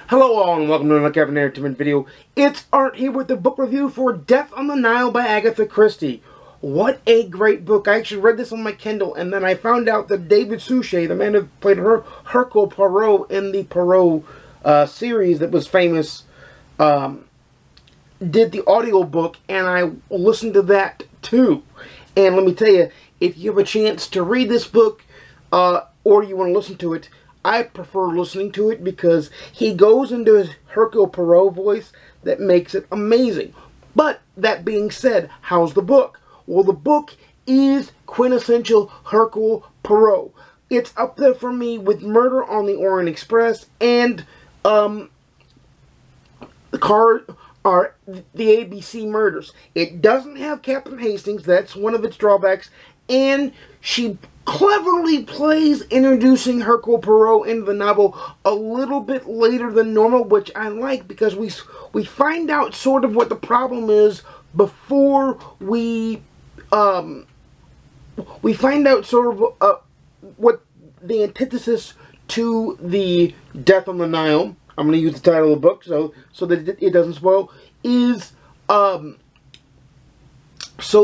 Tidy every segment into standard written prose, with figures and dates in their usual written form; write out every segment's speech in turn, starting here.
Hello all and welcome to another Kevin Entertainment video. It's Art here with the book review for Death on the Nile by Agatha Christie. What a great book. I actually read this on my Kindle and then I found out that David Suchet, the man who played Hercule Poirot in the Poirot series that was famous, did the audiobook, and I listened to that too. And let me tell you, if you have a chance to read this book or you want to listen to it, I prefer listening to it because he goes into his Hercule Poirot voice that makes it amazing. But that being said, how's the book? Well, the book is quintessential Hercule Poirot. It's up there for me with Murder on the Orient Express and the ABC Murders. It doesn't have Captain Hastings. That's one of its drawbacks. And she cleverly plays introducing Hercule Poirot into the novel a little bit later than normal, which I like because we find out sort of what the problem is before we find out sort of what the antithesis to the Death on the Nile, I'm going to use the title of the book so that it doesn't spoil, is so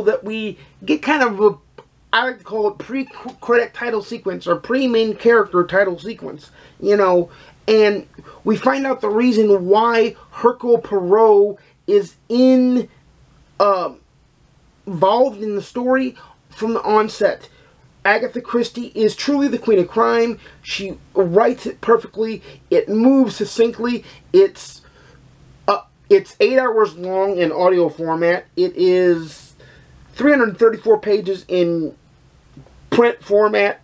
that we get kind of a, I like to call it pre-credit title sequence or pre-main character title sequence, you know, and we find out the reason why Hercule Poirot is involved in the story from the onset. Agatha Christie is truly the queen of crime. She writes it perfectly. It moves succinctly. It's 8 hours long in audio format. It is 334 pages in print format,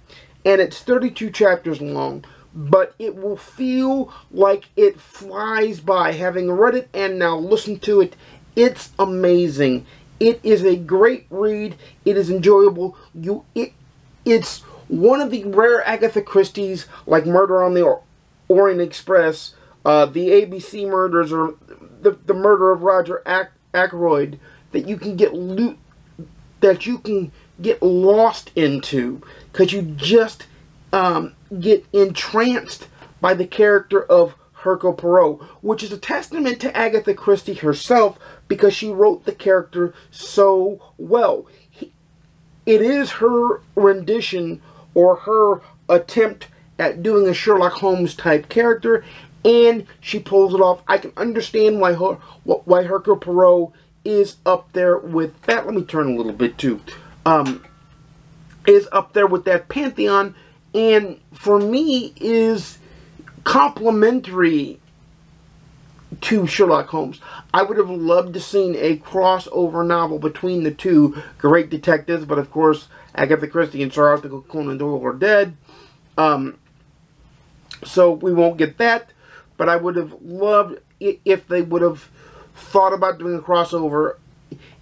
and it's 32 chapters long, but it will feel like it flies by. Having read it and now listened to it, it's amazing. It is a great read. It is enjoyable. It's one of the rare Agatha Christie's, like Murder on the Orient Express, the ABC Murders, or the Murder of Roger Ackroyd, that you can get lost into, because you just get entranced by the character of Hercule Poirot, which is a testament to Agatha Christie herself, because she wrote the character so well. It is her rendition or her attempt at doing a Sherlock Holmes type character, and she pulls it off. I can understand why Hercule Poirot is up there with that. Let me turn a little bit too. Is up there with that pantheon, and for me is complementary to Sherlock Holmes. I would have loved to seen a crossover novel between the two great detectives, but of course Agatha Christie and Sir Arthur Conan Doyle are dead, so we won't get that. But I would have loved it if they would have thought about doing a crossover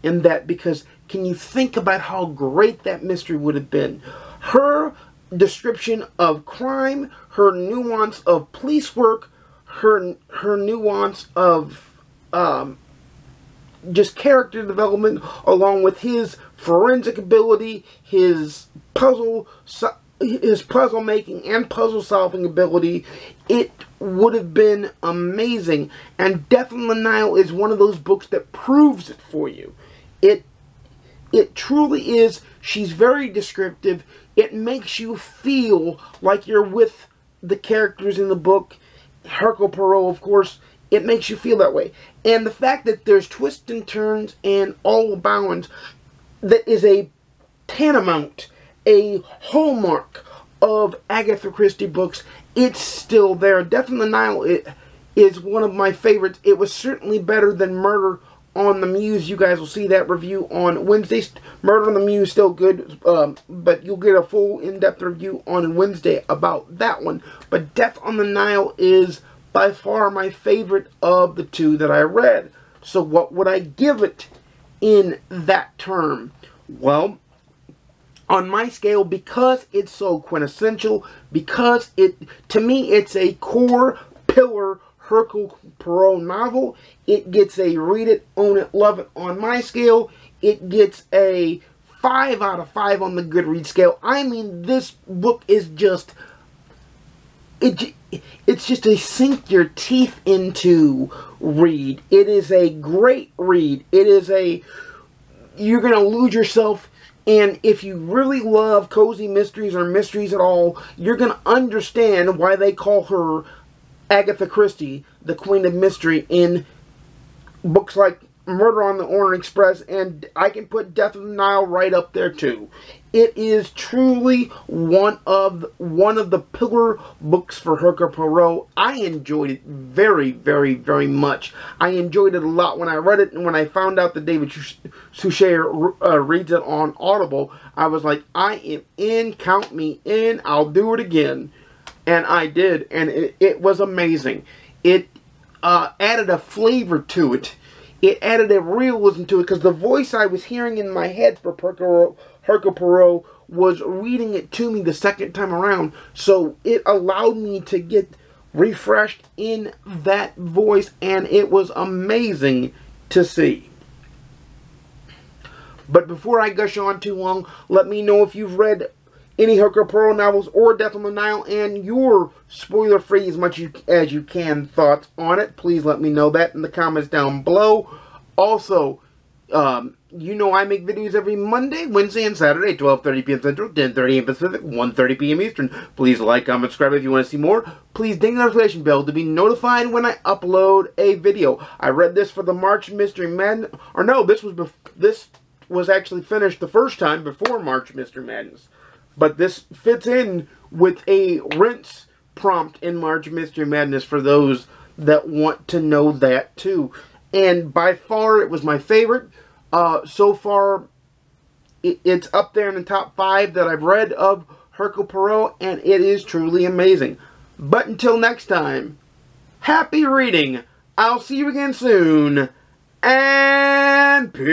in that, because can you think about how great that mystery would have been? Her description of crime, her nuance of police work, her nuance of just character development, along with his forensic ability, his puzzle making and puzzle solving ability, it would have been amazing. And Death on the Nile is one of those books that proves it for you. It truly is. She's very descriptive. It makes you feel like you're with the characters in the book. Hercule Poirot, of course, it makes you feel that way. And the fact that there's twists and turns and all abounds, that is a tantamount, a hallmark of Agatha Christie books. It's still there. Death on the Nile is one of my favorites. It was certainly better than Murder on the Muse. You guys will see that review on Wednesday. Murder on the Muse still good, but you'll get a full in-depth review on Wednesday about that one. But Death on the Nile is by far my favorite of the two that I read. So what would I give it in that term? Well, on my scale, because it's so quintessential, because to me it's a core pillar Hercule Poirot novel, it gets a read it, own it, love it on my scale. It gets a 5 out of 5 on the GoodReads scale. I mean, this book is just, it's just a sink your teeth into read. It is a great read. It is a, you're going to lose yourself. And if you really love cozy mysteries or mysteries at all, you're going to understand why they call her Agatha Christie, the Queen of Mystery, in books like Murder on the Orient Express, and I can put Death of the Nile right up there too. It is truly one of the pillar books for Hercule Poirot. I enjoyed it very, very, very much. I enjoyed it a lot when I read it, and when I found out that David Suchet reads it on Audible, I was like, I am in, count me in, I'll do it again. And I did, and it was amazing. It added a flavor to it. It added a realism to it, because the voice I was hearing in my head for Hercule Poirot was reading it to me the second time around. So it allowed me to get refreshed in that voice, and it was amazing to see. But before I gush on too long, let me know if you've read any Hercule Poirot novels or Death on the Nile, and your spoiler-free as much as you can thoughts on it. Please let me know that in the comments down below. Also, you know I make videos every Monday, Wednesday, and Saturday, 12:30 p.m. Central, 10:30 a.m. Pacific, 1:30 p.m. Eastern. Please like, comment, subscribe if you want to see more. Please ding the notification bell to be notified when I upload a video. I read this for the March Mystery Madness, or no, this was actually finished the first time before March Mystery Madness. But this fits in with a rinse prompt in March Mystery Madness for those that want to know that too. And by far, it was my favorite. So far, it's up there in the top 5 that I've read of Hercule Poirot, and it is truly amazing. But until next time, happy reading. I'll see you again soon. And peace.